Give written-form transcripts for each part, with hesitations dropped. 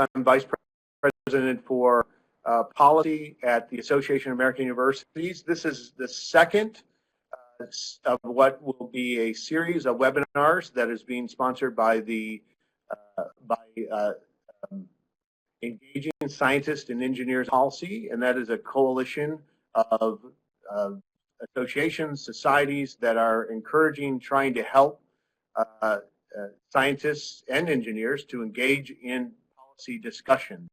I'm Vice President for Policy at the Association of American Universities. This is the second of what will be a series of webinars that is being sponsored by the Engaging Scientists and Engineers Policy, and that is a coalition of associations, societies that are trying to help scientists and engineers to engage in policy discussions.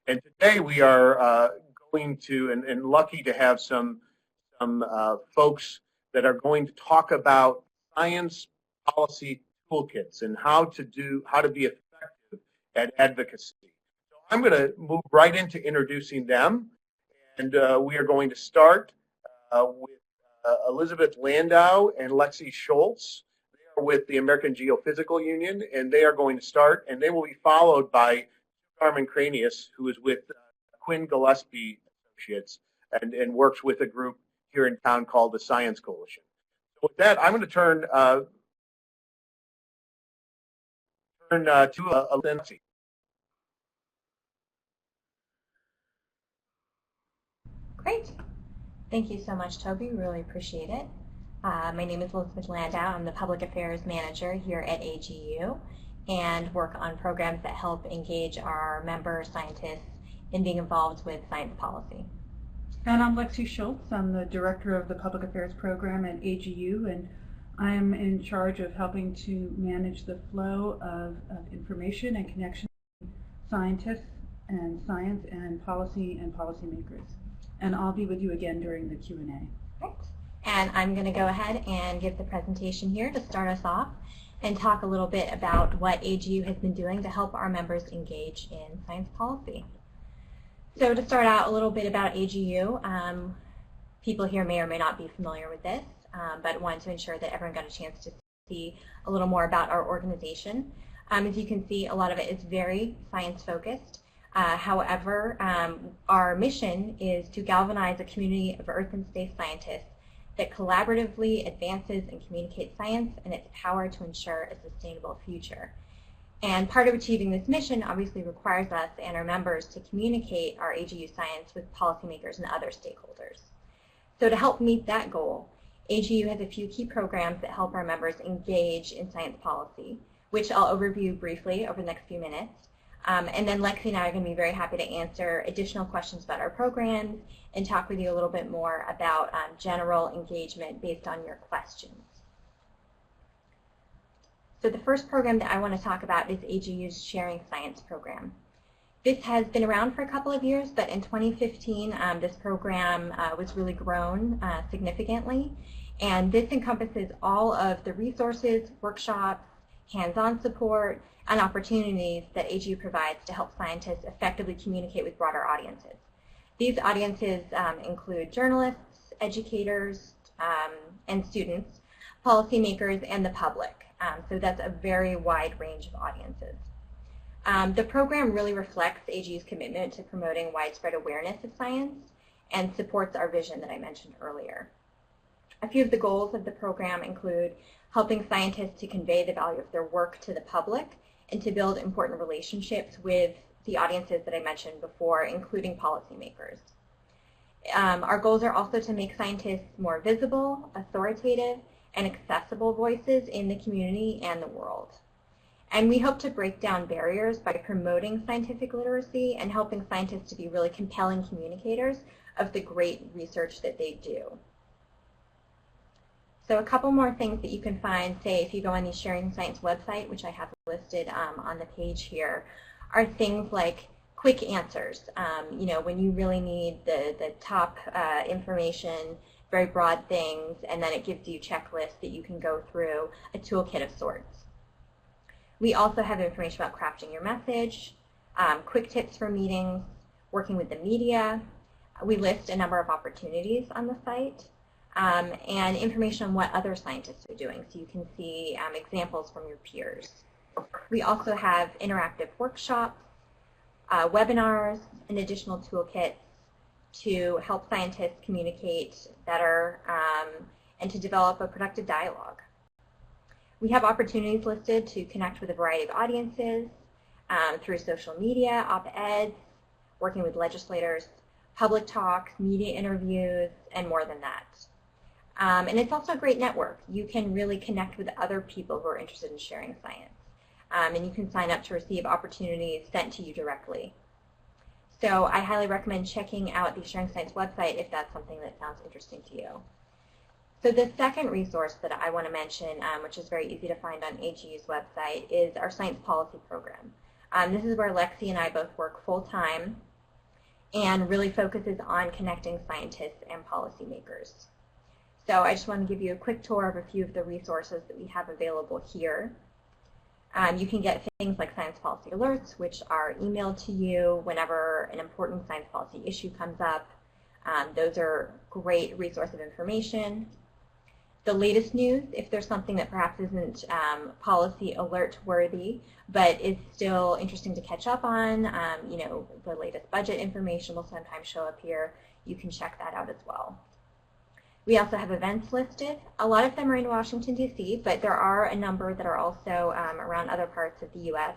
And today we are going to, and lucky to have some folks that are going to talk about science policy toolkits and how to be effective at advocacy. So I'm going to move right into introducing them, and we are going to start with Elizabeth Landau and Lexi Schultz. They are with the American Geophysical Union, and they are going to start, and they will be followed by Carmen Cranius, who is with Quinn Gillespie Associates and works with a group here in town called the Science Coalition. So with that, I'm going to turn to Lexi. Great. Thank you so much, Toby. Really appreciate it. My name is Elizabeth Landau. I'm the Public Affairs Manager here at AGU and work on programs that help engage our member scientists in being involved with science policy. And I'm Lexi Schultz. I'm the Director of the Public Affairs Program at AGU, and I'm in charge of helping to manage the flow of information and connection between scientists and science and policymakers. And I'll be with you again during the Q&A. Right. And I'm going to go ahead and give the presentation here to start us off and talk a little bit about what AGU has been doing to help our members engage in science policy. So to start out a little bit about AGU, people here may or may not be familiar with this, but wanted to ensure that everyone got a chance to see a little more about our organization. As you can see, a lot of it is very science-focused. However, our mission is to galvanize a community of Earth and space scientists that collaboratively advances and communicates science and its power to ensure a sustainable future. And part of achieving this mission obviously requires us and our members to communicate our AGU science with policymakers and other stakeholders. So to help meet that goal, AGU has a few key programs that help our members engage in science policy, which I'll overview briefly over the next few minutes. And then Lexi and I are going to be very happy to answer additional questions about our programs and talk with you a little bit more about general engagement based on your questions. So the first program that I want to talk about is AGU's Sharing Science program. This has been around for a couple of years, but in 2015 this program was really grown significantly. And this encompasses all of the resources, workshops, hands-on support, and opportunities that AGU provides to help scientists effectively communicate with broader audiences. These audiences include journalists, educators, and students, policymakers, and the public. So that's a very wide range of audiences. The program really reflects AGU's commitment to promoting widespread awareness of science and supports our vision that I mentioned earlier. A few of the goals of the program include helping scientists to convey the value of their work to the public and to build important relationships with the audiences that I mentioned before, including policymakers. Our goals are also to make scientists more visible, authoritative, and accessible voices in the community and the world. And we hope to break down barriers by promoting scientific literacy and helping scientists to be really compelling communicators of the great research that they do. So a couple more things that you can find, say if you go on the Sharing Science website, which I have listed on the page here, are things like quick answers. You know, when you really need the top information, very broad things, and then it gives you checklists that you can go through, a toolkit of sorts. We also have information about crafting your message, quick tips for meetings, working with the media. We list a number of opportunities on the site. And information on what other scientists are doing, so you can see examples from your peers. We also have interactive workshops, webinars, and additional toolkits to help scientists communicate better and to develop a productive dialogue. We have opportunities listed to connect with a variety of audiences, through social media, op-eds, working with legislators, public talks, media interviews, and more than that. And it's also a great network. You can really connect with other people who are interested in sharing science. And you can sign up to receive opportunities sent to you directly. So I highly recommend checking out the Sharing Science website if that's something that sounds interesting to you. So the second resource that I want to mention, which is very easy to find on AGU's website, is our Science Policy Program. This is where Lexi and I both work full-time and really focuses on connecting scientists and policymakers. So I just want to give you a quick tour of a few of the resources that we have available here. You can get things like science policy alerts, which are emailed to you whenever an important science policy issue comes up. Those are great resource of information. The latest news, if there's something that perhaps isn't policy alert worthy, but is still interesting to catch up on, the latest budget information will sometimes show up here. You can check that out as well. We also have events listed. A lot of them are in Washington, D.C., but there are a number that are also around other parts of the U.S.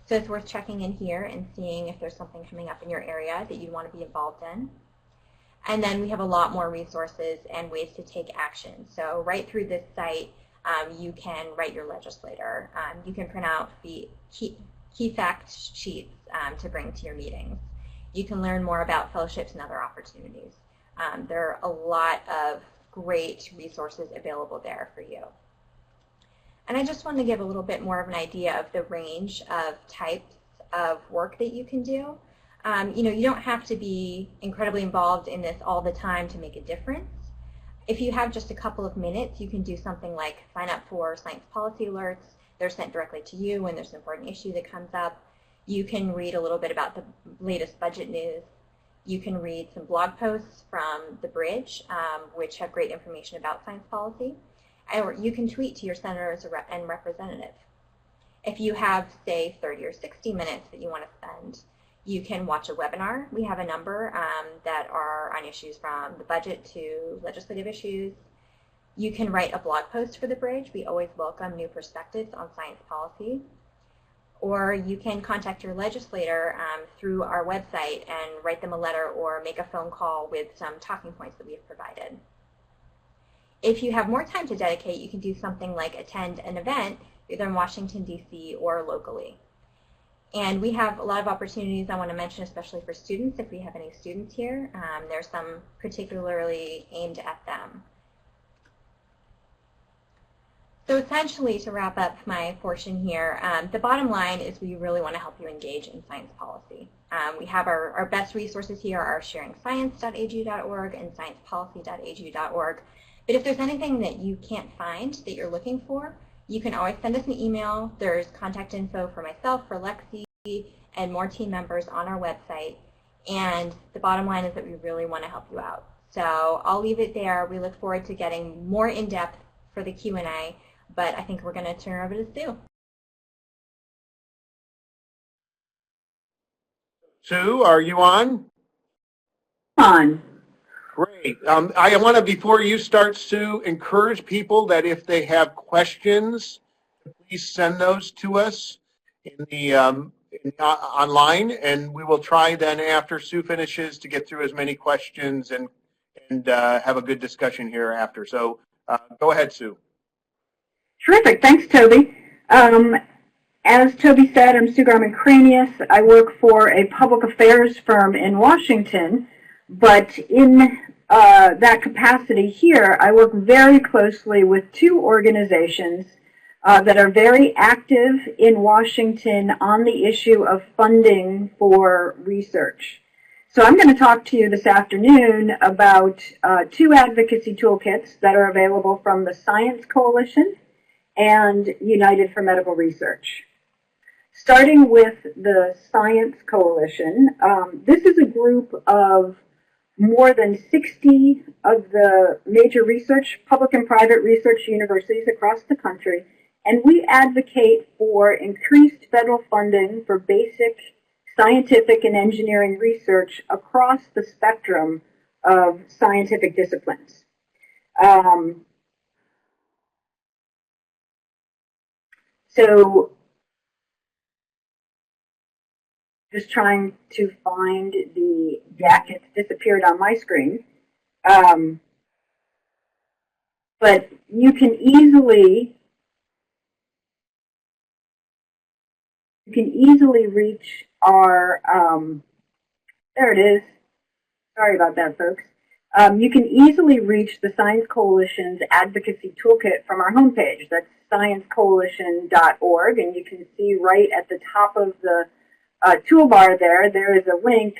So it's worth checking in here and seeing if there's something coming up in your area that you want to be involved in. And then we have a lot more resources and ways to take action. So right through this site, you can write your legislator. You can print out the key fact sheets to bring to your meetings. You can learn more about fellowships and other opportunities. There are a lot of great resources available there for you. And I just want to give a little bit more of an idea of the range of types of work that you can do. You don't have to be incredibly involved in this all the time to make a difference. If you have just a couple of minutes, you can do something like sign up for science policy alerts. They're sent directly to you when there's an important issue that comes up. You can read a little bit about the latest budget news. You can read some blog posts from The Bridge, which have great information about science policy. Or you can tweet to your senators and representatives. If you have, say, 30 or 60 minutes that you want to spend, you can watch a webinar. We have a number that are on issues from the budget to legislative issues. You can write a blog post for The Bridge. We always welcome new perspectives on science policy. Or you can contact your legislator through our website and write them a letter or make a phone call with some talking points that we have provided. If you have more time to dedicate, you can do something like attend an event either in Washington, D.C. or locally. And we have a lot of opportunities I want to mention, especially for students, if we have any students here. There's some particularly aimed at them. So essentially, to wrap up my portion here, the bottom line is we really want to help you engage in science policy. We have our best resources here are sharingscience.agu.org and sciencepolicy.agu.org. But if there's anything that you can't find that you're looking for, you can always send us an email. There's contact info for myself, for Lexi, and more team members on our website. And the bottom line is that we really want to help you out. So I'll leave it there. We look forward to getting more in-depth for the Q&A. But I think we're going to turn it over to Sue. Sue, are you on? On. Great. I want to, before you start, Sue, encourage people that if they have questions, please send those to us in the online, and we will try then after Sue finishes to get through as many questions and have a good discussion here after. So go ahead, Sue. Terrific. Thanks, Toby. As Toby said, I'm Sue Garman-Cranius. I work for a public affairs firm in Washington, but in that capacity here, I work very closely with two organizations that are very active in Washington on the issue of funding for research. So I'm going to talk to you this afternoon about two advocacy toolkits that are available from the Science Coalition and United for Medical Research. Starting with the Science Coalition, this is a group of more than 60 of the major research, public and private research universities across the country, and we advocate for increased federal funding for basic scientific and engineering research across the spectrum of scientific disciplines. So just trying to find the deck. It's disappeared on my screen. But you can easily reach our, there it is. Sorry about that, folks. You can easily reach the Science Coalition's Advocacy Toolkit from our homepage. That's sciencecoalition.org, and you can see right at the top of the toolbar there is a link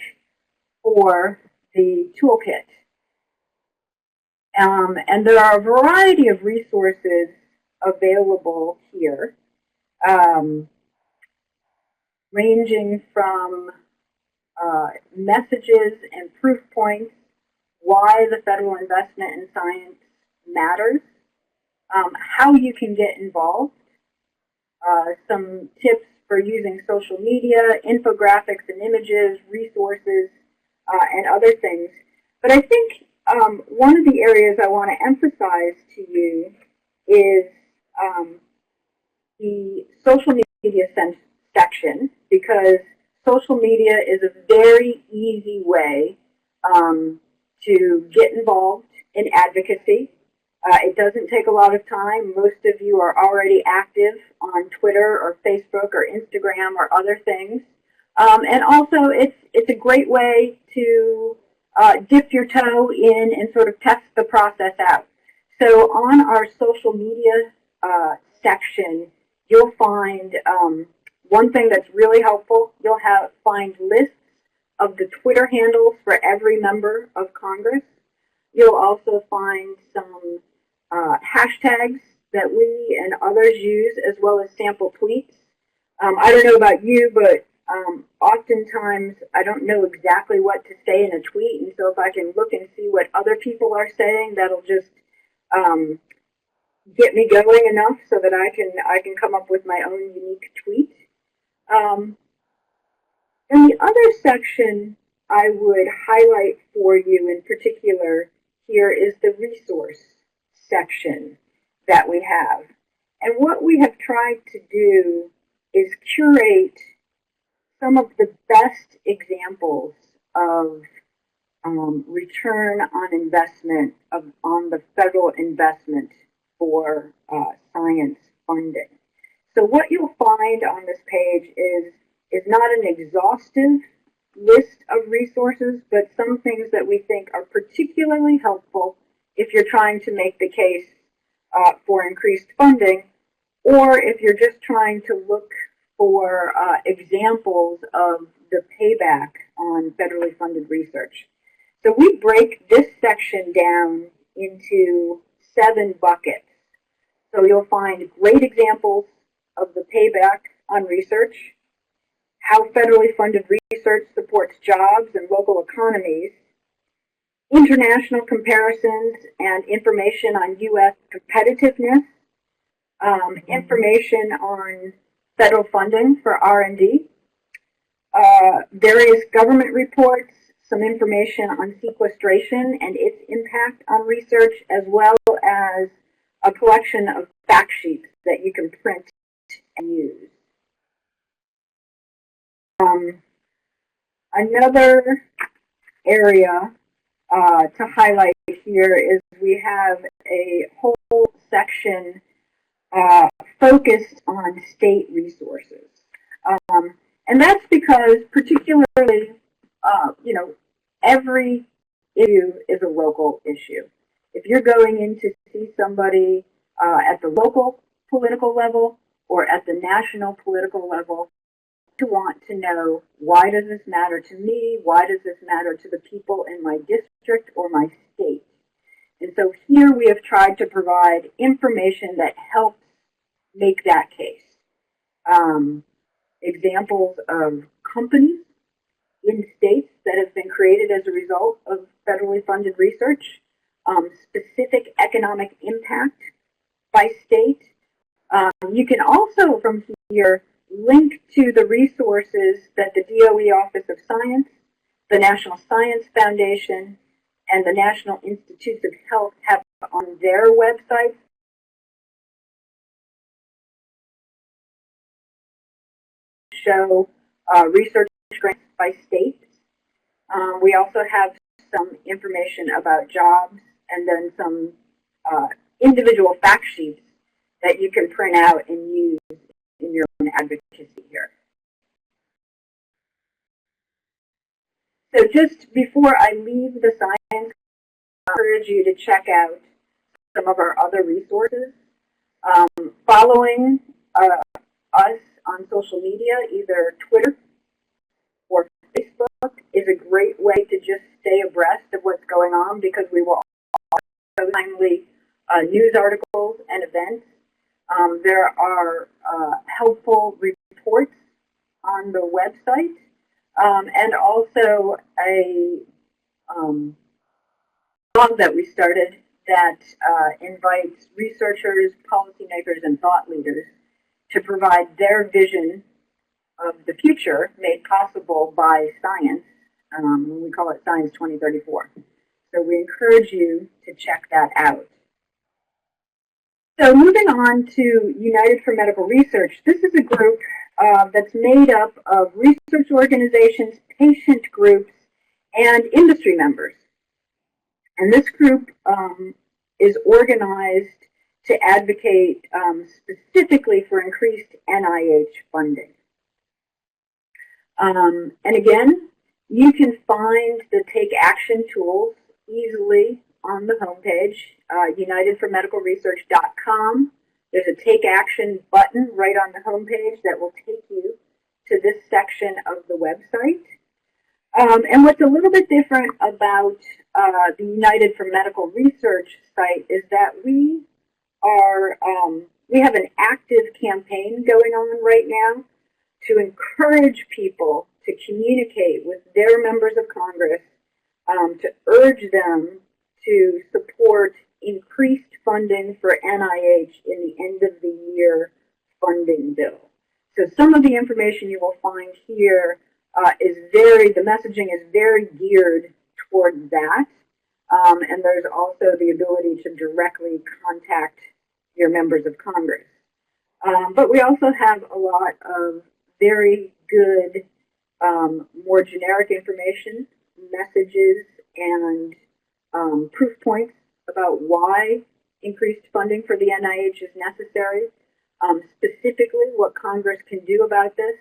for the toolkit. And there are a variety of resources available here, ranging from messages and proof points, why the federal investment in science matters, how you can get involved, some tips for using social media, infographics and images, resources, and other things. But I think one of the areas I want to emphasize to you is the social media section, because social media is a very easy way to get involved in advocacy. It doesn't take a lot of time. Most of you are already active on Twitter or Facebook or Instagram or other things. And also, it's a great way to dip your toe in and sort of test the process out. So on our social media section, you'll find one thing that's really helpful. You'll find lists of the Twitter handles for every member of Congress. You'll also find some hashtags that we and others use, as well as sample tweets. I don't know about you, but oftentimes I don't know exactly what to say in a tweet, and so if I can look and see what other people are saying, that'll just get me going enough so that I can come up with my own unique tweet. And the other section I would highlight for you in particular here is the resource section that we have. And what we have tried to do is curate some of the best examples of return on investment on the federal investment for science funding. So what you'll find on this page is not an exhaustive list of resources, but some things that we think are particularly helpful if you're trying to make the case for increased funding, or if you're just trying to look for examples of the payback on federally funded research. So we break this section down into 7 buckets. So you'll find great examples of the payback on research, how federally funded research supports jobs and local economies, international comparisons and information on U.S. competitiveness, information on federal funding for R&D, various government reports, some information on sequestration and its impact on research, as well as a collection of fact sheets that you can print and use. Another area to highlight here is we have a whole section focused on state resources. And that's because particularly, every issue is a local issue. If you're going in to see somebody at the local political level or at the national political level, you want to know, why does this matter to me? Why does this matter to the people in my district or my state? And so here we have tried to provide information that helps make that case. Examples of companies in states that have been created as a result of federally funded research, specific economic impact by state. You can also, from here, link to the resources that the DOE Office of Science, the National Science Foundation, and the National Institutes of Health have on their websites. Show research grants We also have some information about jobs and then some individual fact sheets that you can print out and use in your own advocacy here. So just before I leave the science, I encourage you to check out some of our other resources. Following us on social media, either Twitter or Facebook, is a great way to just stay abreast of what's going on, because we will also timely news articles and events. There are helpful reports on the website, and also a blog that we started that invites researchers, policymakers, and thought leaders to provide their vision of the future made possible by science. We call it Science 2034. So we encourage you to check that out. So moving on to United for Medical Research, this is a group that's made up of research organizations, patient groups, and industry members. And this group is organized to advocate specifically for increased NIH funding. And again, you can find the Take Action tools easily on the homepage, unitedformedicalresearch.com. There's a Take Action button right on the homepage that will take you to this section of the website. And what's a little bit different about the United for Medical Research site is that we have an active campaign going on right now to encourage people to communicate with their members of Congress, to urge them to support increased funding for NIH in the end of the year funding bill. So some of the information you will find here the messaging is very geared toward that. And there's also the ability to directly contact your members of Congress. But we also have a lot of very good, more generic information, messages, and proof points about why increased funding for the NIH is necessary, specifically what Congress can do about this.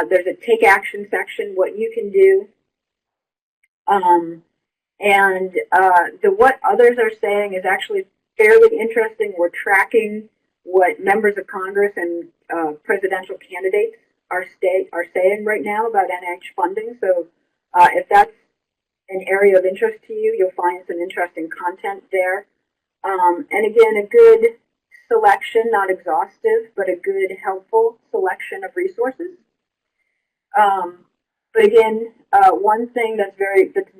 There's a Take Action section, what you can do. What others are saying is actually fairly interesting. We're tracking what members of Congress and presidential candidates are saying right now about NIH funding. So if that's an area of interest to you, you'll find some interesting content there. And again, a good selection, not exhaustive, but a good, helpful selection of resources. But again, one thing that's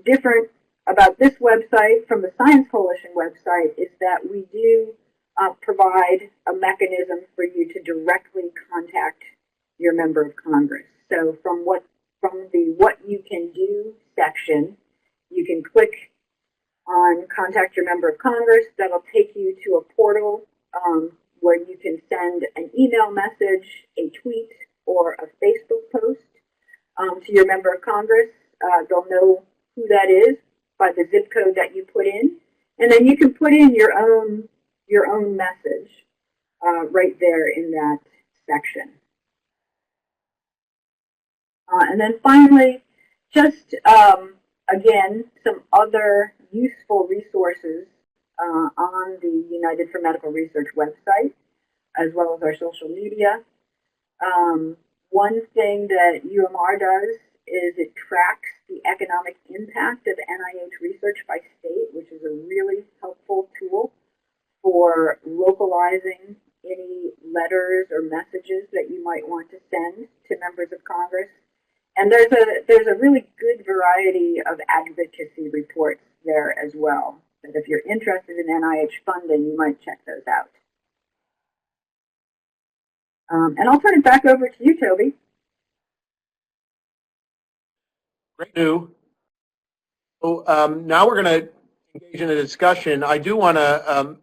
different about this website from the Science Coalition website is that we do provide a mechanism for you to directly contact your member of Congress. So from the What You Can Do section, you can click on Contact Your Member of Congress. That'll take you to a portal where you can send an email message, a tweet, or a Facebook post to your member of Congress. They'll know who that is by the zip code that you put in, and then you can put in your own message right there in that section. And then finally, just again, some other useful resources on the United for Medical Research website, as well as our social media. One thing that UMR does is it tracks the economic impact of NIH research by state, which is a really helpful tool for localizing any letters or messages that you might want to send to members of Congress. And there's a really good variety of advocacy reports there as well, that if you're interested in NIH funding, you might check those out. And I'll turn it back over to you, Toby. Great. So now we're going to engage in a discussion. I do want to,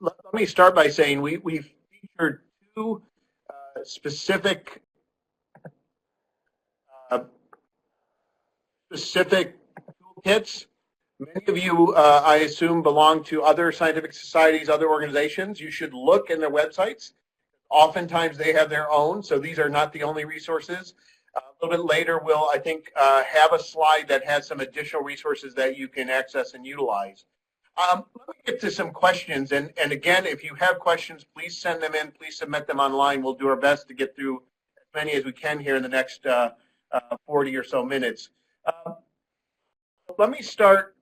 let me start by saying we've featured two specific Toolkits. Many of you, I assume, belong to other scientific societies, other organizations. You should look in their websites. Oftentimes they have their own, so these are not the only resources. A little bit later, we'll, I think, have a slide that has some additional resources that you can access and utilize. Let me get to some questions, and again, if you have questions, please send them in. Please submit them online. We'll do our best to get through as many as we can here in the next 40 or so minutes. Let me start,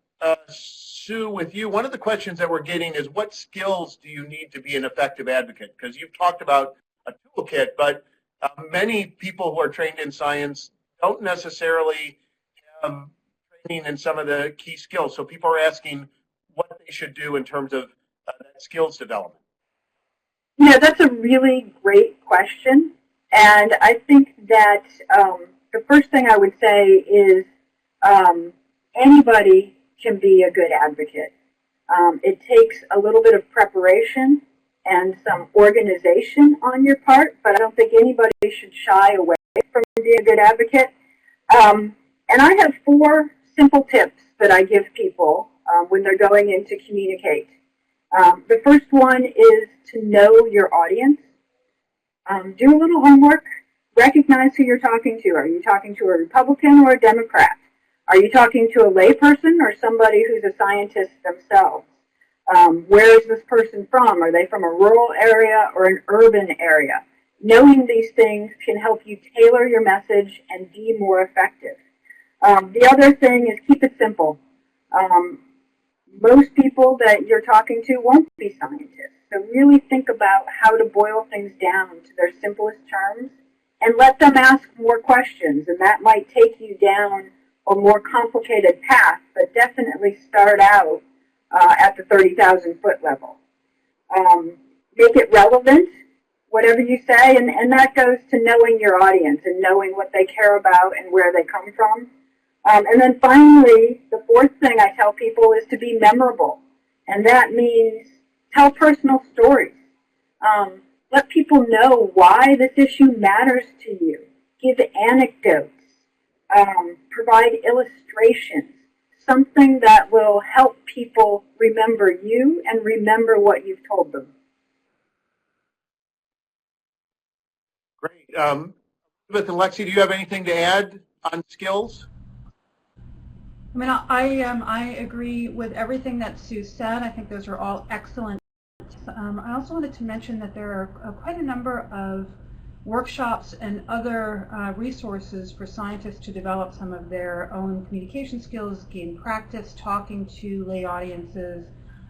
Sue, with you. One of the questions that we're getting is, what skills do you need to be an effective advocate? Because you've talked about a toolkit, but many people who are trained in science don't necessarily have training in some of the key skills. So people are asking what they should do in terms of that skills development. Yeah, that's a really great question. And I think that the first thing I would say is anybody can be a good advocate. It takes a little bit of preparation and some organization on your part, but I don't think anybody should shy away from being a good advocate. And I have 4 simple tips that I give people when they're going in to communicate. The first one is to know your audience. Do a little homework. Recognize who you're talking to. Are you talking to a Republican or a Democrat? Are you talking to a layperson or somebody who's a scientist themselves? Where is this person from? Are they from a rural area or an urban area? Knowing these things can help you tailor your message and be more effective. The other thing is keep it simple. Most people that you're talking to won't be scientists. So really think about how to boil things down to their simplest terms and let them ask more questions. And that might take you down a more complicated path, but definitely start out at the 30,000 foot level. Make it relevant, whatever you say, and that goes to knowing your audience and knowing what they care about and where they come from. And then finally, the 4th thing I tell people is to be memorable. And that means tell personal stories. Let people know why this issue matters to you. Give anecdotes. Provide illustrations. Something that will help people remember you and remember what you've told them. Great. Elizabeth and Lexi, do you have anything to add on skills? I mean, I agree with everything that Sue said. I think those are all excellent. I also wanted to mention that there are quite a number of workshops and other resources for scientists to develop some of their own communication skills, gain practice talking to lay audiences.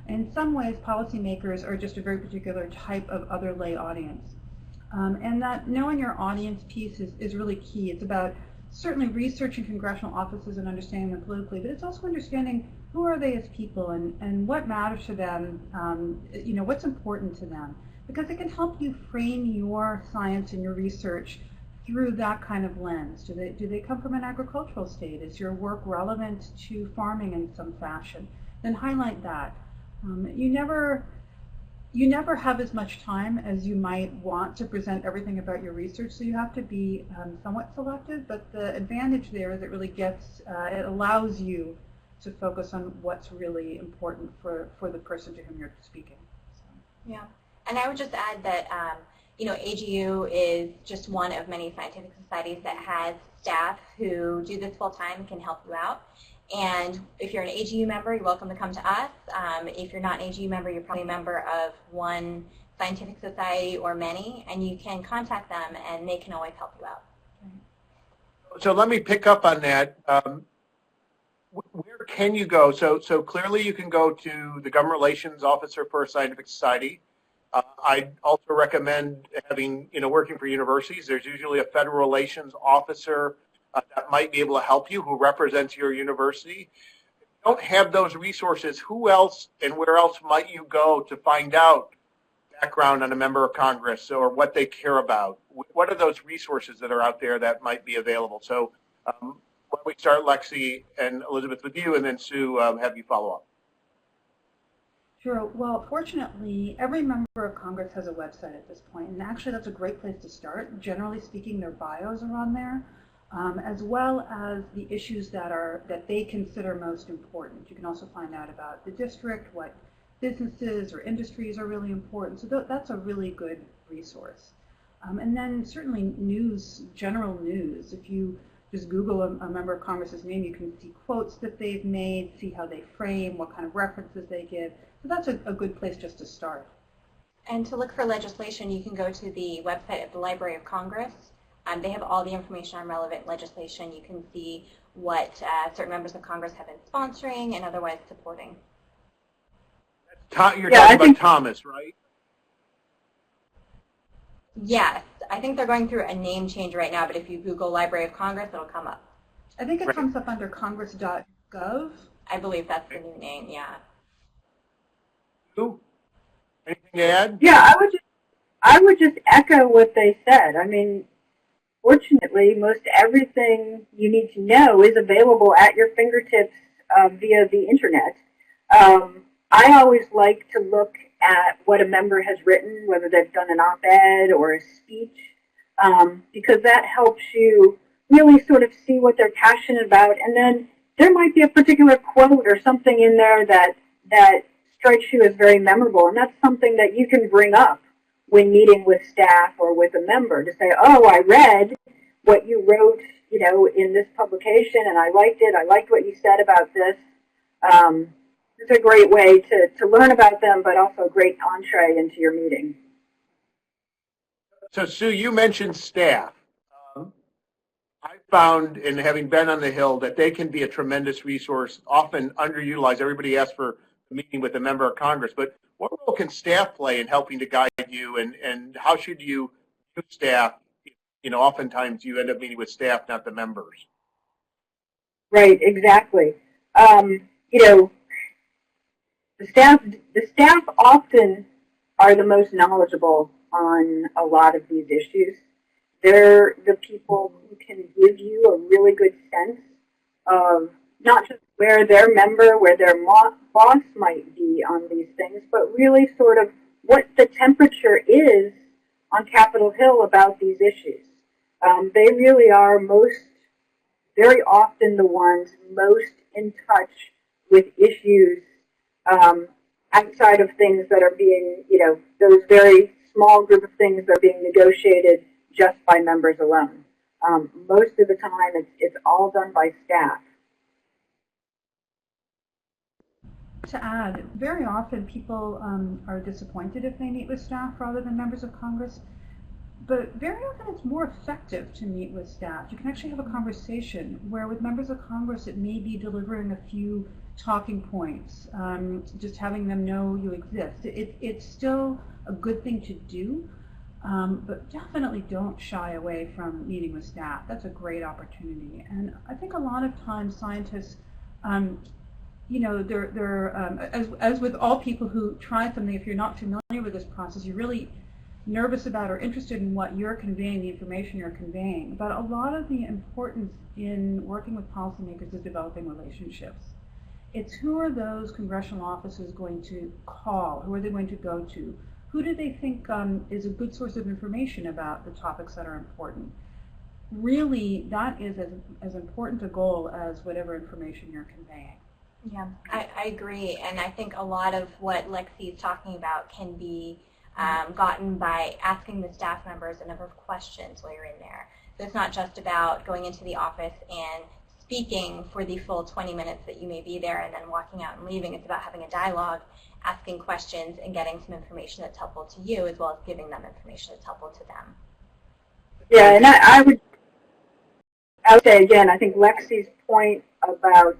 In some ways, policymakers are just a very particular type of other lay audience. And that knowing your audience piece is really key. It's about certainly researching congressional offices and understanding them politically, but it's also understanding who are they as people and what matters to them, what's important to them. Because it can help you frame your science and your research through that kind of lens. Do they come from an agricultural state? Is your work relevant to farming in some fashion? Then highlight that. You never have as much time as you might want to present everything about your research, so you have to be somewhat selective, but the advantage there is it really it allows you to focus on what's really important for the person to whom you're speaking. So. Yeah. And I would just add that, AGU is just one of many scientific societies that has staff who do this full time and can help you out. And if you're an AGU member, you're welcome to come to us. If you're not an AGU member, you're probably a member of one scientific society or many, and you can contact them, and they can always help you out. So let me pick up on that. Where can you go? So clearly you can go to the Government Relations Officer for a Scientific Society. I'd also recommend working for universities. There's usually a federal relations officer that might be able to help you who represents your university. If you don't have those resources, who else and where else might you go to find out background on a member of Congress or what they care about? What are those resources that are out there that might be available? So why don't we start, Lexi and Elizabeth, with you, and then Sue, have you follow up. Sure. Well, fortunately, every member of Congress has a website at this point, and actually that's a great place to start. Generally speaking, their bios are on there. as well as the issues that they consider most important. You can also find out about the district, what businesses or industries are really important. So that's a really good resource. And then certainly news, general news. If you just Google a member of Congress's name, you can see quotes that they've made, see how they frame, what kind of references they give. So that's a good place just to start. And to look for legislation, you can go to the website of the Library of Congress. They have all the information on relevant legislation. You can see what certain members of Congress have been sponsoring and otherwise supporting. You're talking about Thomas, right? Yes. I think they're going through a name change right now, but if you Google Library of Congress, it'll come up. I think it comes up under congress.gov. I believe that's the new name, yeah. Anything to add? Yeah, I would just echo what they said. I mean, fortunately, most everything you need to know is available at your fingertips via the internet. I always like to look at what a member has written, whether they've done an op-ed or a speech, because that helps you really sort of see what they're passionate about. And then there might be a particular quote or something in there that strikes you as very memorable, and that's something that you can bring up when meeting with staff or with a member to say, oh, I read what you wrote, in this publication, and I liked it. I liked what you said about this. It's a great way to learn about them, but also a great entree into your meeting. So, Sue, you mentioned staff. I found, in having been on the Hill, that they can be a tremendous resource, often underutilized. Everybody asks for a meeting with a member of Congress, but what role can staff play in helping to guide you, and how should you use staff? Oftentimes you end up meeting with staff, not the members. Right, exactly. The staff often are the most knowledgeable on a lot of these issues. They're the people who can give you a really good sense of not just where their member, where their boss might be on these things, but really sort of what the temperature is on Capitol Hill about these issues. They really are very often the ones most in touch with issues outside of things that are being, those very small group of things that are being negotiated just by members alone. Most of the time, it's all done by staff. To add, very often people are disappointed if they meet with staff rather than members of Congress, but very often it's more effective to meet with staff. You can actually have a conversation where with members of Congress it may be delivering a few talking points, just having them know you exist. It's still a good thing to do, but definitely don't shy away from meeting with staff. That's a great opportunity. And I think a lot of times scientists, as with all people who try something, if you're not familiar with this process, you're really nervous about or interested in what you're conveying, the information you're conveying. But a lot of the importance in working with policymakers is developing relationships. It's who are those congressional offices going to call? Who are they going to go to? Who do they think is a good source of information about the topics that are important? Really, that is as important a goal as whatever information you're conveying. Yeah, I agree. And I think a lot of what Lexi is talking about can be gotten by asking the staff members a number of questions while you're in there. So it's not just about going into the office and speaking for the full 20 minutes that you may be there and then walking out and leaving. It's about having a dialogue, asking questions, and getting some information that's helpful to you as well as giving them information that's helpful to them. Yeah, and I would say again, I think Lexi's point about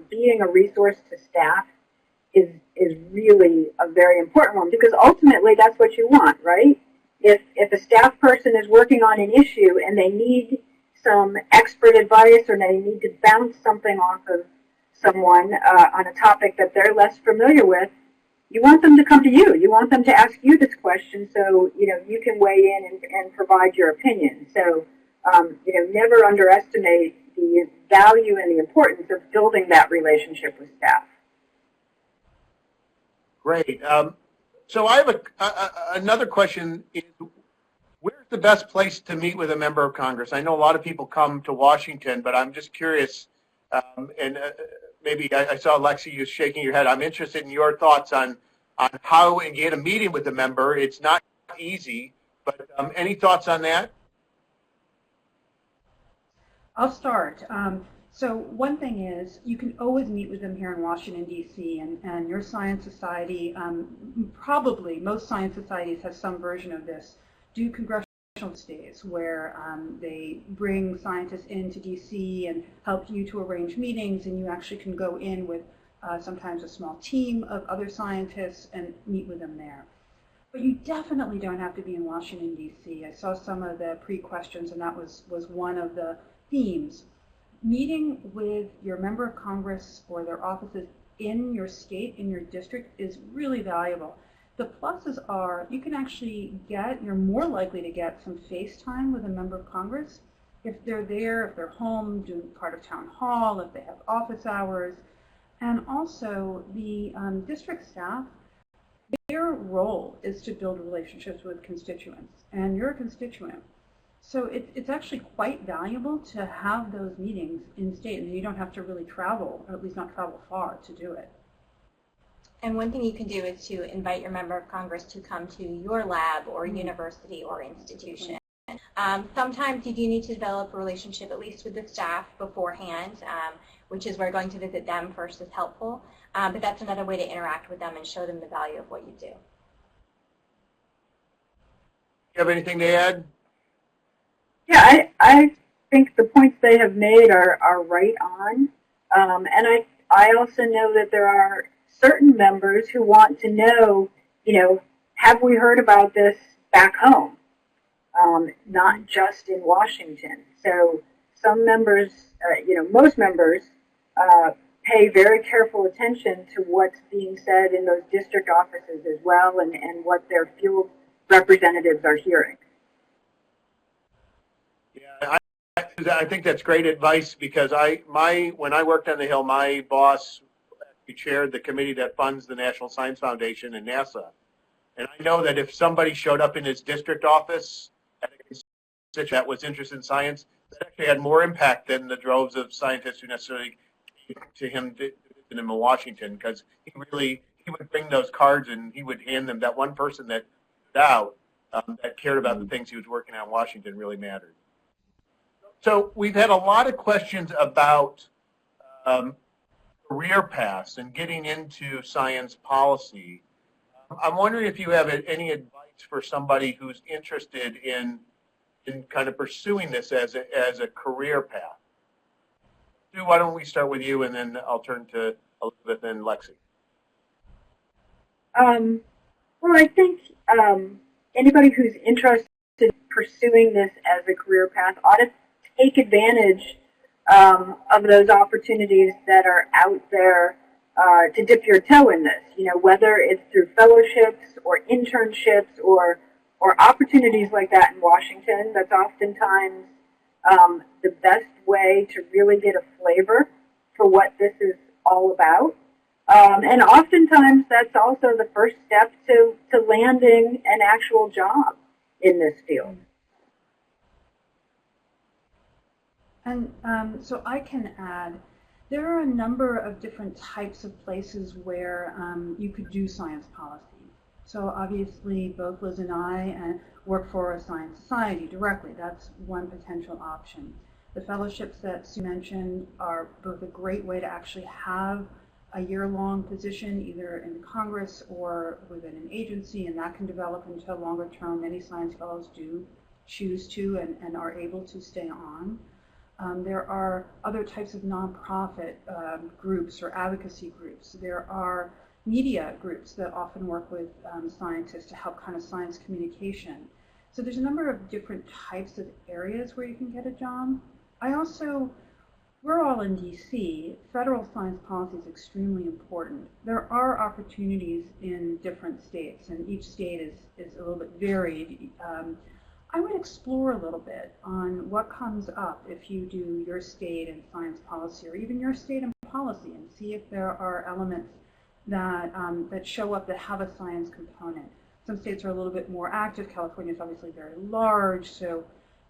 being a resource to staff is really a very important one, because ultimately that's what you want, right? If a staff person is working on an issue and they need some expert advice or they need to bounce something off of someone on a topic that they're less familiar with, you want them to come to you. You want them to ask you this question so you can weigh in and provide your opinion. So never underestimate the value and the importance of building that relationship with staff. Great. So I have another question. Where's the best place to meet with a member of Congress? I know a lot of people come to Washington, but I'm just curious, and maybe I saw Lexi, you shaking your head. I'm interested in your thoughts on how you get a meeting with a member. It's not easy, but any thoughts on that? I'll start. So one thing is, you can always meet with them here in Washington, D.C., and your science society, probably most science societies have some version of this, do congressional days where they bring scientists into D.C. and help you to arrange meetings, and you actually can go in with sometimes a small team of other scientists and meet with them there. But you definitely don't have to be in Washington, D.C. I saw some of the pre-questions, and that was one of the themes. Meeting with your member of Congress or their offices in your state, in your district, is really valuable. The pluses are you can actually you're more likely to get some face time with a member of Congress if they're there, if they're home, doing part of town hall, if they have office hours. And also the district staff, their role is to build relationships with constituents, and you're a constituent. So it's actually quite valuable to have those meetings in state, and you don't have to really travel, or at least not travel far, to do it. And one thing you can do is to invite your member of Congress to come to your lab or university or institution. Sometimes you do need to develop a relationship, at least with the staff beforehand, which is where going to visit them first is helpful. But that's another way to interact with them and show them the value of what you do. You have anything to add? Yeah, I think the points they have made are right on. And I also know that there are certain members who want to know, have we heard about this back home, not just in Washington. So some members, most members pay very careful attention to what's being said in those district offices as well, and what their field representatives are hearing. Yeah, I think that's great advice, because when I worked on the Hill, my boss chaired the committee that funds the National Science Foundation and NASA. And I know that if somebody showed up in his district office that was interested in science, that actually had more impact than the droves of scientists who necessarily came to him in Washington, because he would bring those cards and he would hand them. That one person that stood out, that cared about the things he was working on in Washington, really mattered. So we've had a lot of questions about career paths and getting into science policy. I'm wondering if you have any advice for somebody who's interested in kind of pursuing this as a career path. Sue, why don't we start with you, and then I'll turn to Elizabeth and Lexi. Well, I think anybody who's interested in pursuing this as a career path ought to take advantage of those opportunities that are out there to dip your toe in this, whether it's through fellowships or internships or opportunities like that in Washington. That's oftentimes the best way to really get a flavor for what this is all about. And oftentimes that's also the first step to landing an actual job in this field. And so I can add, there are a number of different types of places where you could do science policy. So obviously both Liz and I work for a science society directly. That's one potential option. The fellowships that Sue mentioned are both a great way to actually have a year-long position either in Congress or within an agency, and that can develop into a longer term. Many science fellows do choose to and are able to stay on. There are other types of nonprofit groups or advocacy groups. There are media groups that often work with scientists to help kind of science communication. So there's a number of different types of areas where you can get a job. We're all in DC. Federal science policy is extremely important. There are opportunities in different states, and each state is a little bit varied. I would explore a little bit on what comes up if you do your state in science policy, or even your state in policy, and see if there are elements that show up that have a science component. Some states are a little bit more active. California is obviously very large,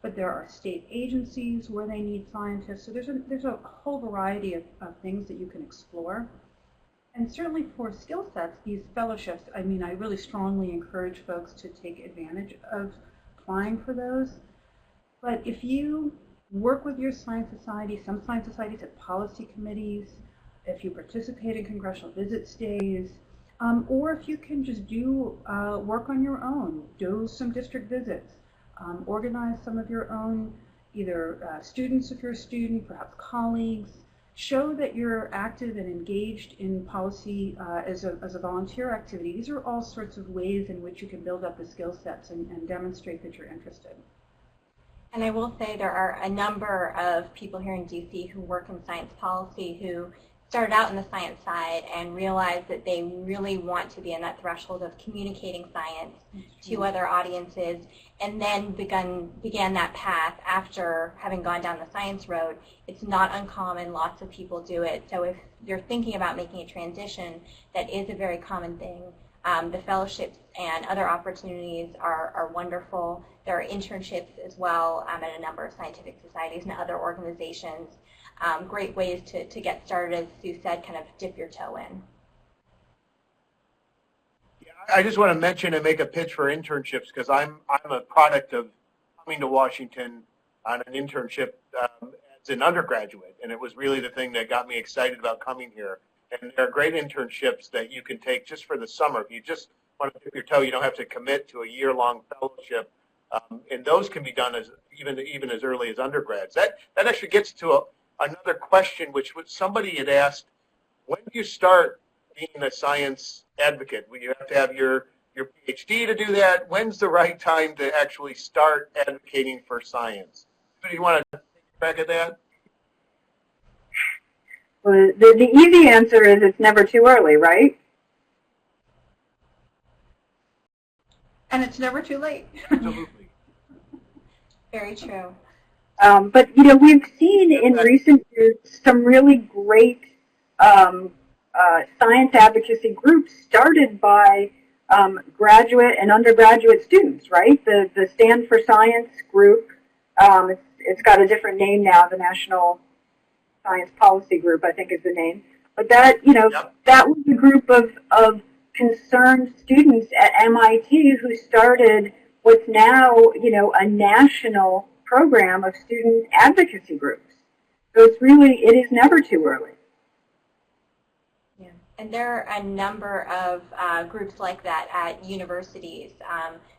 but there are state agencies where they need scientists. So there's a whole variety of things that you can explore. And certainly for skill sets, these fellowships, I mean, I really strongly encourage folks to take advantage of applying for those. But if you work with your science society, some science societies have policy committees, if you participate in congressional visit stays, or if you can just do work on your own, do some district visits, organize some of your own, either students if you're a student, perhaps colleagues, show that you're active and engaged in policy as a volunteer activity. These are all sorts of ways in which you can build up the skill sets and demonstrate that you're interested. And I will say there are a number of people here in DC who work in science policy who started out in the science side and realized that they really want to be in that threshold of communicating science to other audiences, and then began that path after having gone down the science road. It's not uncommon, lots of people do it. So if you're thinking about making a transition, that is a very common thing. The fellowships and other opportunities are wonderful. There are internships as well at a number of scientific societies and other organizations. Great ways to get started, as Sue said, kind of dip your toe in. Yeah, I just want to mention and make a pitch for internships, because I'm a product of coming to Washington on an internship as an undergraduate, and it was really the thing that got me excited about coming here. And there are great internships that you can take just for the summer. If you just want to dip your toe, you don't have to commit to a year-long fellowship. And those can be done as even as early as undergrads. That actually gets to another question, which somebody had asked: when do you start being a science advocate? Will you have to have your PhD to do that? When's the right time to actually start advocating for science? Do you want to take a crack at that? Well, the easy answer is it's never too early, right? And it's never too late. Absolutely. Very true. But, you know, we've seen in recent years some really great science advocacy groups started by graduate and undergraduate students, right? The Stand for Science group, it's got a different name now, the National Science Policy Group, I think is the name. But that, you know, that was a group of concerned students at MIT who started what's now, you know, a national program of student advocacy groups. So it is never too early. Yeah, and there are a number of groups like that at universities.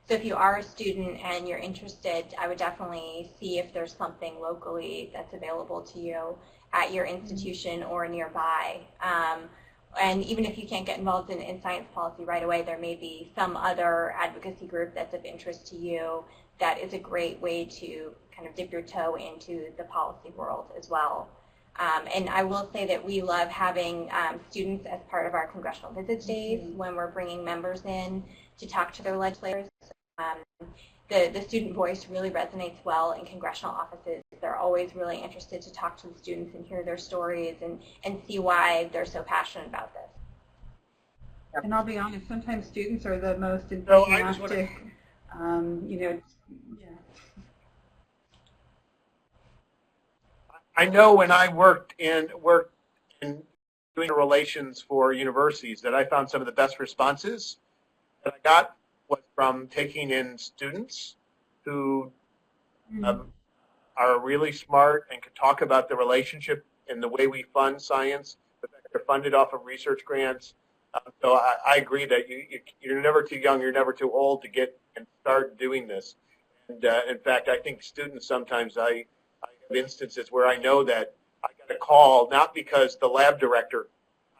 So if you are a student and you're interested, I would definitely see if there's something locally that's available to you at your institution or nearby. And even if you can't get involved in science policy right away, there may be some other advocacy group that's of interest to you that is a great way to kind of dip your toe into the policy world as well. And I will say that we love having students as part of our congressional visit days when we're bringing members in to talk to their legislators. The student voice really resonates well in congressional offices. They're always really interested to talk to the students and hear their stories and see why they're so passionate about this. And I'll be honest, sometimes students are the most enthusiastic, you know, yeah. I know when I worked in doing relations for universities that I found some of the best responses that I got was from taking in students who are really smart and can talk about the relationship and the way we fund science, the fact they're funded off of research grants. So I agree that you're never too young, you're never too old to get and start doing this. And in fact, I think students sometimes, I have instances where I know that I got a call, not because the lab director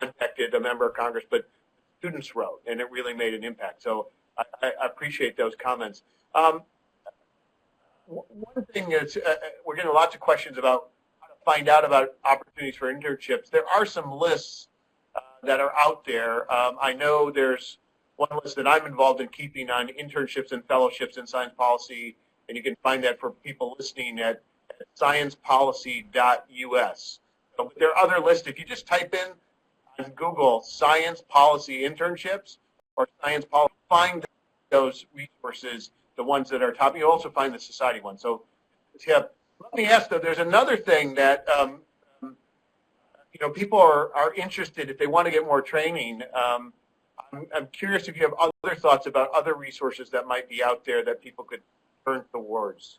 contacted a member of Congress, but students wrote, and it really made an impact. So I appreciate those comments. One thing is, we're getting lots of questions about how to find out about opportunities for internships. There are some lists that are out there. I know there's one list that I'm involved in keeping on internships and fellowships in science policy, and you can find that for people listening at sciencepolicy.us. So there are other lists. If you just type in on Google science policy internships or science policy, find those resources, the ones that are top. You also find the society ones. So, Tip, let me ask though. There's another thing that people are interested if they want to get more training. I'm curious if you have other thoughts about other resources that might be out there that people could turn towards.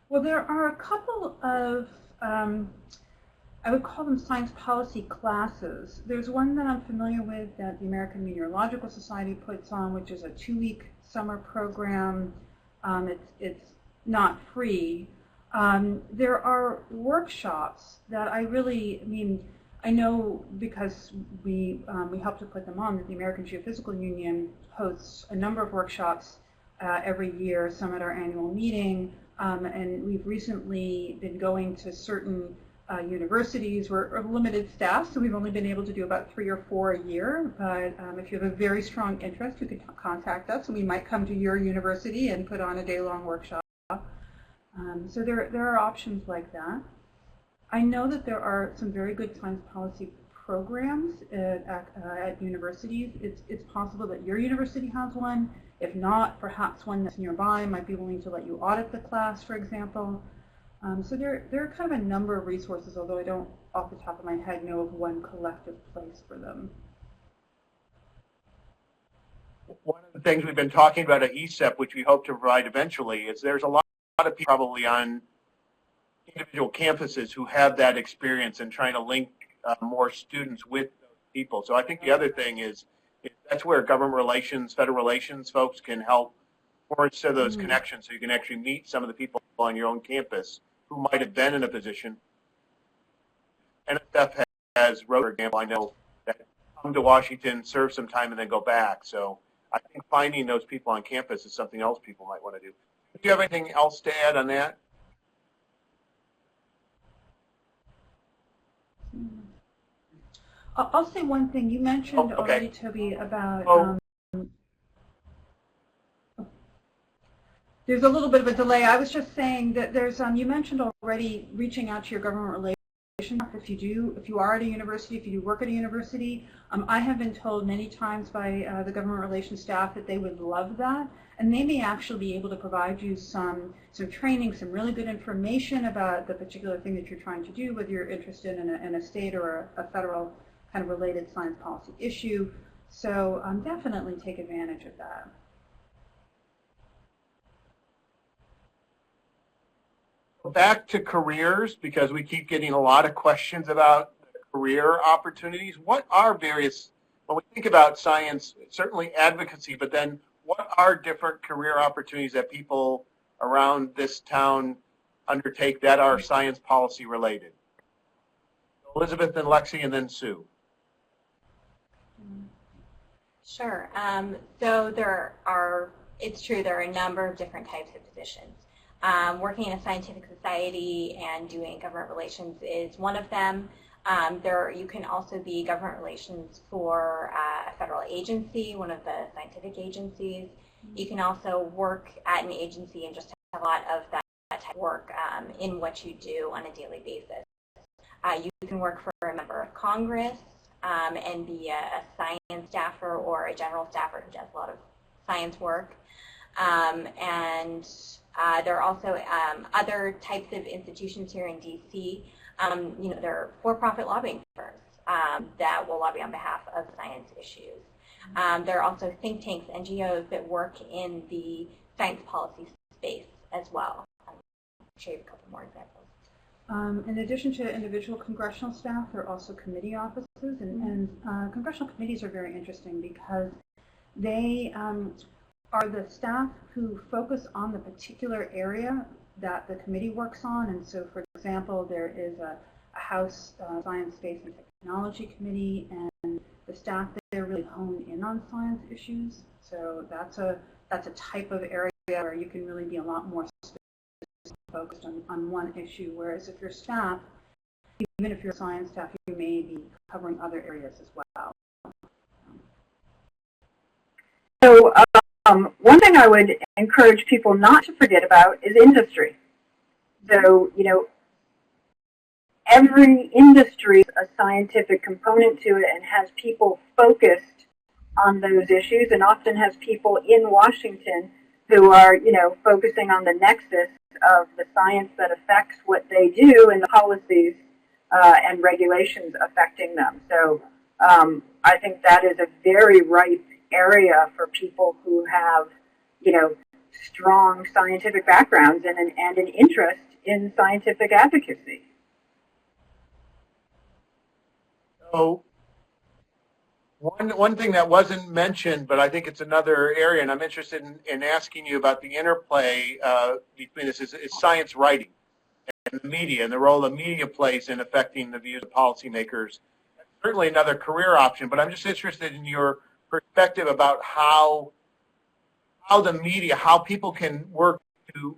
Well, there are a couple of, I would call them science policy classes. There's one that I'm familiar with that the American Meteorological Society puts on, which is a 2-week summer program. It's not free. There are workshops that I know because we helped to put them on, that the American Geophysical Union hosts a number of workshops every year, some at our annual meeting, and we've recently been going to certain universities. We're a limited staff, so we've only been able to do about 3 or 4 a year, but if you have a very strong interest, you can contact us, and we might come to your university and put on a day-long workshop. So there are options like that. I know that there are some very good science policy programs at universities. It's possible that your university has one. If not, perhaps one that's nearby might be willing to let you audit the class, for example. So there are kind of a number of resources, although I don't, off the top of my head, know of one collective place for them. One of the things we've been talking about at ESEP, which we hope to provide eventually, is there's a lot of people probably on individual campuses who have that experience in trying to link more students with those people. So I think the other thing is that's where government relations, federal relations folks can help forge those connections, so you can actually meet some of the people on your own campus who might have been in a position. NSF has wrote, for example, I know that come to Washington, serve some time, and then go back. So I think finding those people on campus is something else people might want to do. Do you have anything else to add on that? I'll say one thing. You mentioned already, Toby, about there's a little bit of a delay. I was just saying that there's you mentioned already reaching out to your government relations. If you are at a university, if you do work at a university, I have been told many times by the government relations staff that they would love that, and they may actually be able to provide you some training, some really good information about the particular thing that you're trying to do, whether you're interested in a state or a federal kind of related science policy issue. So definitely take advantage of that. Back to careers, because we keep getting a lot of questions about career opportunities. What are various, when we think about science, certainly advocacy, but then what are different career opportunities that people around this town undertake that are science policy related? Elizabeth and Lexi, and then Sue. Sure. So it's true, there are a number of different types of positions. Working in a scientific society and doing government relations is one of them. You can also be government relations for a federal agency, one of the scientific agencies. You can also work at an agency and just have a lot of that type of work in what you do on a daily basis. You can work for a member of Congress and be a science staffer or a general staffer who does a lot of science work. There are also other types of institutions here in DC. There are for-profit lobbying firms that will lobby on behalf of science issues. There are also think tanks, NGOs that work in the science policy space as well. I'll show you a couple more examples. In addition to individual congressional staff, there are also committee offices, and congressional committees are very interesting because they are the staff who focus on the particular area that the committee works on. And so, for example, there is a House Science, Space, and Technology Committee, and the staff there really hone in on science issues. So that's a type of area where you can really be a lot more focused on one issue, whereas if you're staff, even if you're science staff, you may be covering other areas as well. So one thing I would encourage people not to forget about is industry. So, every industry has a scientific component to it and has people focused on those issues and often has people in Washington who are, focusing on the nexus of the science that affects what they do and the policies and regulations affecting them. So I think that is a very ripe area for people who have, strong scientific backgrounds and an interest in scientific advocacy. So one thing that wasn't mentioned, but I think it's another area, and I'm interested in asking you about the interplay between this, is science writing and the media and the role the media plays in affecting the views of policymakers. That's certainly another career option, but I'm just interested in your perspective about how the media, how people can work to,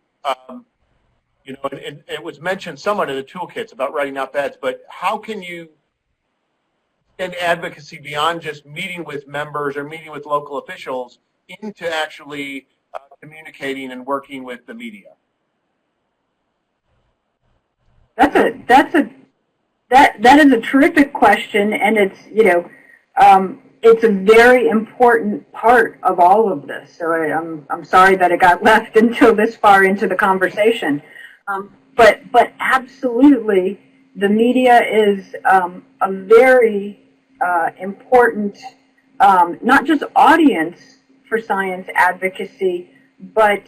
and it was mentioned somewhat in the toolkits about writing op-eds, but how can you and advocacy beyond just meeting with members or meeting with local officials into actually communicating and working with the media? That is a terrific question, and it's it's a very important part of all of this. So I'm sorry that it got left until this far into the conversation, but absolutely the media is a very important, not just audience for science advocacy, but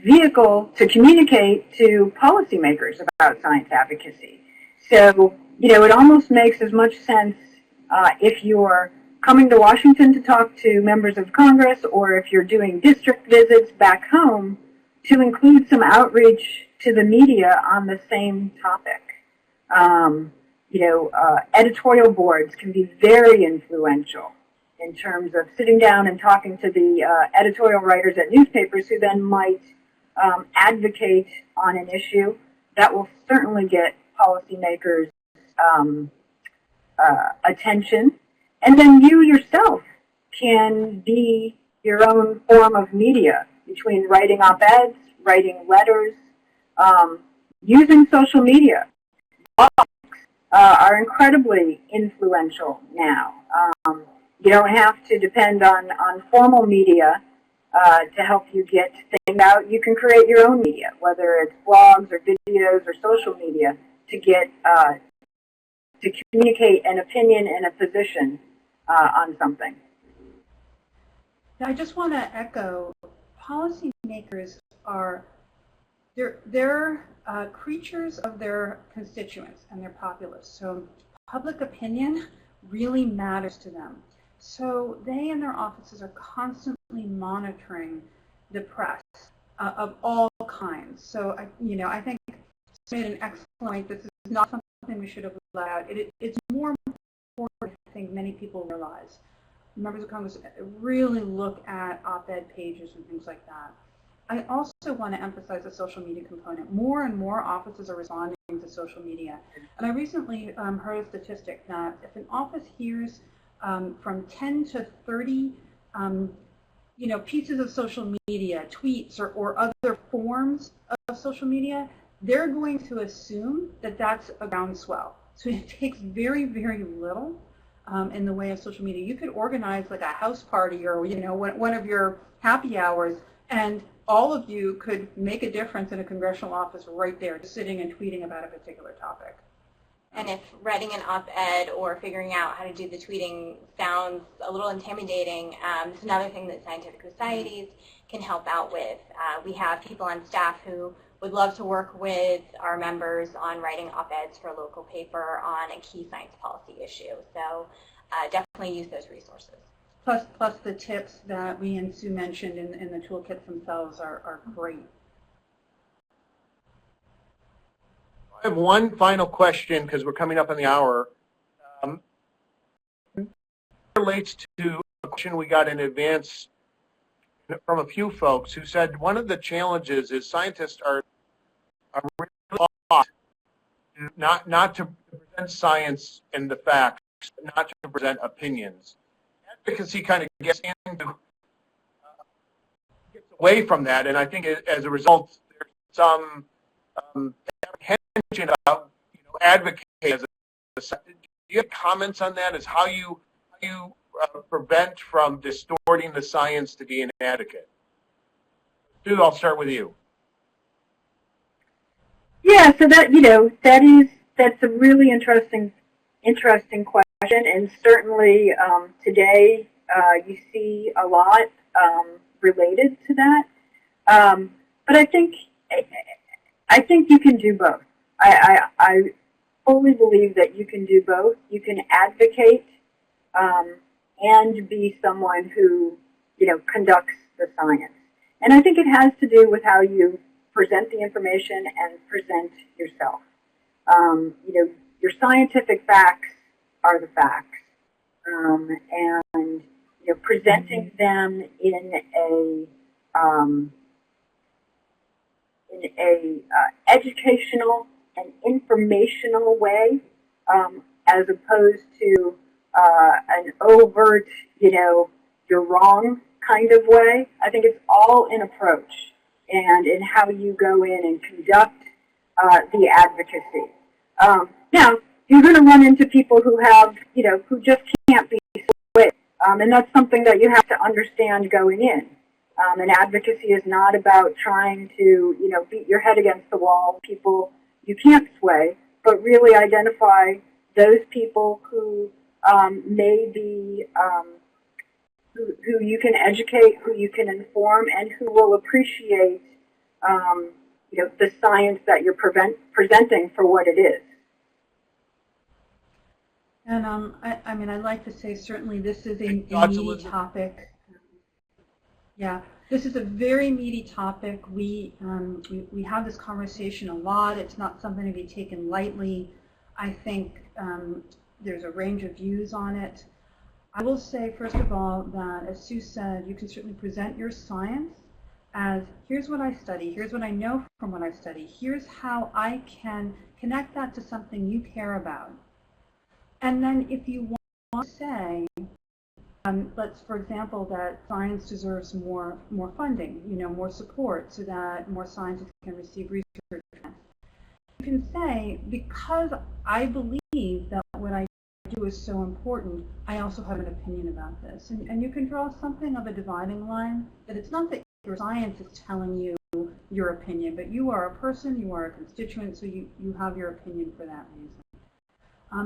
vehicle to communicate to policymakers about science advocacy. So, it almost makes as much sense if you're coming to Washington to talk to members of Congress or if you're doing district visits back home to include some outreach to the media on the same topic. Editorial boards can be very influential in terms of sitting down and talking to the editorial writers at newspapers who then might advocate on an issue that will certainly get policymakers' attention. And then you yourself can be your own form of media between writing op-eds, writing letters, using social media. Are incredibly influential now. You don't have to depend on formal media to help you get things out. You can create your own media, whether it's blogs or videos or social media, to get to communicate an opinion and a position on something. Now, I just want to echo, policymakers are they're creatures of their constituents and their populace. So public opinion really matters to them. So they and their offices are constantly monitoring the press of all kinds. So I think you made an excellent point. This is not something we should have let out. It's more important, I think many people realize. Members of Congress really look at op-ed pages and things like that. I also want to emphasize the social media component. More and more offices are responding to social media. And I recently heard a statistic that if an office hears from 10 to 30 pieces of social media, tweets or other forms of social media, they're going to assume that that's a groundswell. So it takes very, very little in the way of social media. You could organize like a house party or one of your happy hours, and all of you could make a difference in a congressional office right there, just sitting and tweeting about a particular topic. And if writing an op-ed or figuring out how to do the tweeting sounds a little intimidating, it's another thing that scientific societies can help out with. We have people on staff who would love to work with our members on writing op-eds for a local paper on a key science policy issue. So definitely use those resources. Plus the tips that we and Sue mentioned in the toolkits themselves are great. I have one final question because we're coming up on the hour. It relates to a question we got in advance from a few folks who said one of the challenges is scientists are really taught not to present science and the facts, not to present opinions. Advocacy kind of gets away from that, and I think as a result, there's some apprehension about advocating as a. Do you have comments on that? As how you prevent from distorting the science to be inadequate? Sue, I'll start with you. Yeah, so that, that's a really interesting question, and certainly today you see a lot related to that. But I think you can do both. I fully believe that you can do both. You can advocate and be someone who, conducts the science. And I think it has to do with how you present the information and present yourself. Your scientific facts are the facts. And presenting them in a educational and informational way, as opposed to an overt, you're wrong kind of way. I think it's all in approach and in how you go in and conduct the advocacy. Now, you're going to run into people who have, who just can't be swayed, and that's something that you have to understand going in. And advocacy is not about trying to, beat your head against the wall, people you can't sway, but really identify those people who may be, who you can educate, who you can inform, and who will appreciate, the science that you're presenting for what it is. And I'd like to say certainly this is a meaty topic. Yeah, this is a very meaty topic. We have this conversation a lot. It's not something to be taken lightly. I think there's a range of views on it. I will say, first of all, that as Sue said, you can certainly present your science as, here's what I study, here's what I know from what I study, here's how I can connect that to something you care about. And then if you want to say, let's, for example, that science deserves more funding, more support so that more scientists can receive research grants. You can say, because I believe that what I do is so important, I also have an opinion about this. And you can draw something of a dividing line, that it's not that your science is telling you your opinion, but you are a person, you are a constituent, so you have your opinion for that reason.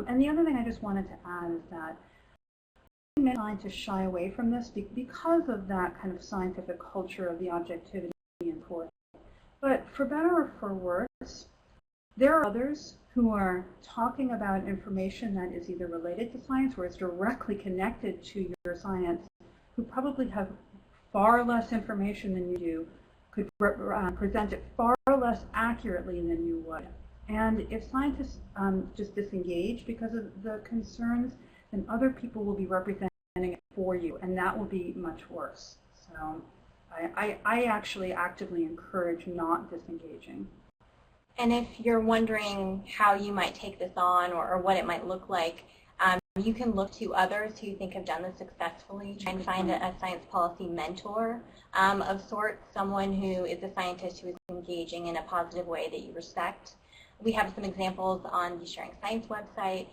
And the other thing I just wanted to add is that many scientists shy away from this because of that kind of scientific culture of the objectivity and forth. But for better or for worse, there are others who are talking about information that is either related to science or is directly connected to your science, who probably have far less information than you do, could present it far less accurately than you would. And if scientists just disengage because of the concerns, then other people will be representing it for you, and that will be much worse. So I actually actively encourage not disengaging. And if you're wondering how you might take this on or what it might look like, you can look to others who you think have done this successfully. Try and find a science policy mentor of sorts, someone who is a scientist who is engaging in a positive way that you respect. We have some examples on the Sharing Science website.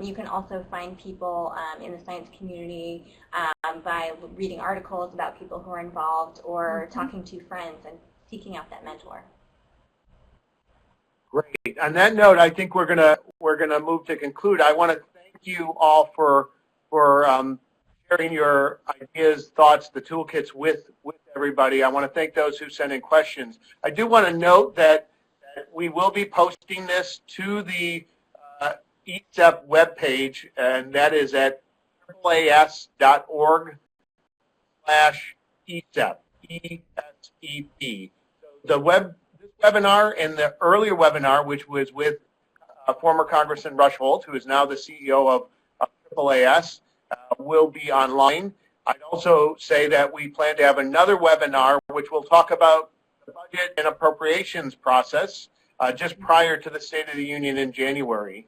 You can also find people in the science community by reading articles about people who are involved or talking to friends and seeking out that mentor. Great. On that note, I think we're gonna move to conclude. I want to thank you all for sharing your ideas, thoughts, the toolkits with everybody. I want to thank those who sent in questions. I do want to note that we will be posting this to the ESEP webpage, and that is at AAAS.org/ESEP, ESEP. So this webinar and the earlier webinar, which was with former Congressman Rush Holt, who is now the CEO of AAAS, will be online. I'd also say that we plan to have another webinar, which will talk about the budget and appropriations process just prior to the State of the Union in January.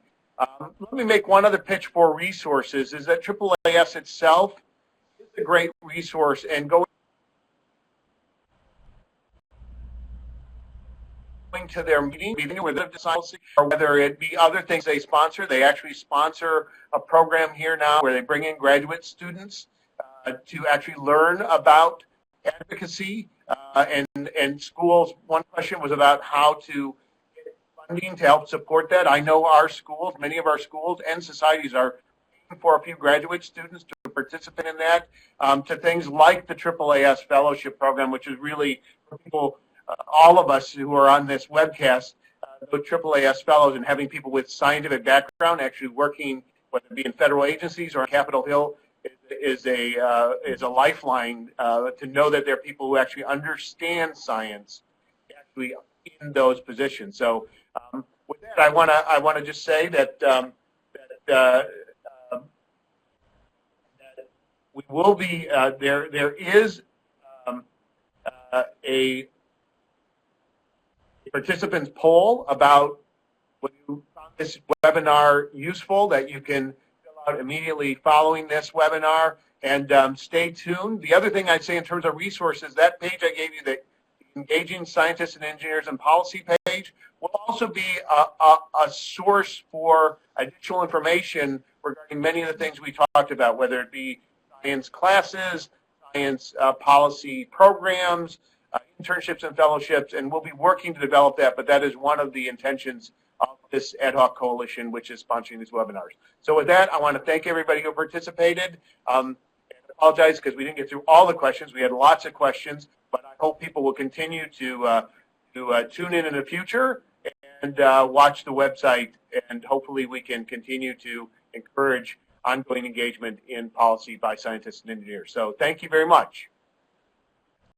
Let me make one other pitch for resources, is that AAAS itself is a great resource, and going to their meeting where they decide, or whether it be other things they sponsor. They actually sponsor a program here now where they bring in graduate students to actually learn about advocacy. And schools, one question was about how to get funding to help support that. I know our schools, many of our schools and societies are paying for a few graduate students to participate in that, to things like the AAAS Fellowship Program, which is really for people, all of us who are on this webcast, the AAAS Fellows, and having people with scientific background actually working, whether it be in federal agencies or on Capitol Hill, is a lifeline to know that there are people who actually understand science actually in those positions. So with that, I want to just say that we will be there is a participants poll about whether you found this webinar useful that you can fill out immediately following this webinar, and stay tuned. The other thing I'd say in terms of resources, that page I gave you, the Engaging Scientists and Engineers in Policy page, will also be a source for additional information regarding many of the things we talked about, whether it be science classes, science policy programs, internships and fellowships, and we'll be working to develop that, but that is one of the intentions of this ad hoc coalition, which is sponsoring these webinars. So with that, I want to thank everybody who participated, and apologize because we didn't get through all the questions. We had lots of questions, but I hope people will continue to tune in the future and watch the website, and hopefully we can continue to encourage ongoing engagement in policy by scientists and engineers. So thank you very much.